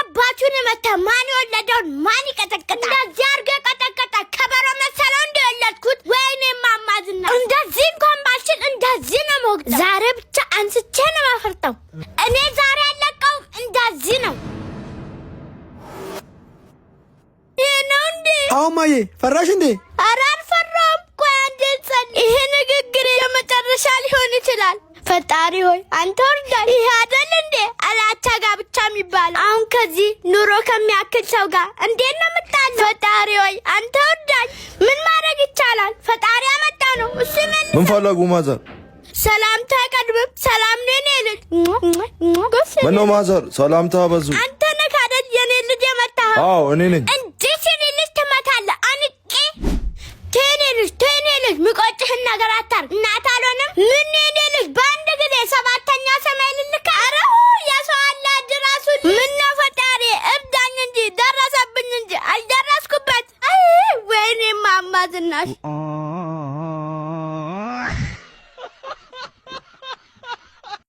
አባቱን መታ ማን ወለደውን ማን ይቀጠቅጣል? እንደዚህ አድርገህ ቀጠቀጠ ከበሮ መሰለው እንደወለድኩት ወይኔ ማማዝና እንደዚህ እንኳን ባልችል እንደዚህ ነው የምወቅጠው። ዛሬ ብቻ አንስቼ ነው የማፈርጠው። እኔ ዛሬ ያለቀውም እንደዚህ ነው። ይሄ ነው እንዴ? አዎ ማዬ ፈራሽ እንዴ? ኧረ አልፈራሁም። ቆይ አንዴ ጸልይ። ይሄ ንግግር የመጨረሻ ሊሆን ይችላል። ፈጣሪ ሆይ አንተ ወርዳኝ። ይሄ አይደል እንዴ አላቻ ጋብቻ የሚባለው? አሁን ከዚህ ኑሮ ከሚያክል ሰው ጋር እንዴት ነው የምጣለው? ፈጣሪ ሆይ አንተ ወርዳኝ። ምን ማድረግ ይቻላል? ፈጣሪ ያመጣ ነው እሱ። ምን ፈለጉ ማዘር? ሰላምታ አይቀድምም። ሰላም ነው የኔ ልጅ። ምነው ማዘር ሰላምታ በዙ? አንተ ነህ አይደል የኔ ልጅ የመታኸው? አዎ እኔ ነኝ። እንዴት የኔ ልጅ ትመታለህ? አንቄ ተኔ ልጅ ምቆጭህን ነገር አታርግ። እናት አልሆንም። ምን የኔ ልጅ በአንድ ጊዜ ሰባተኛ ሰማይ ልልካ? ኧረ የሰው አለ ድራሱ። ምነው ፈጣሪ እብዳኝ እንጂ ደረሰብኝ እንጂ አልደረስኩበት። ወይኔ ማማ ዝናሽ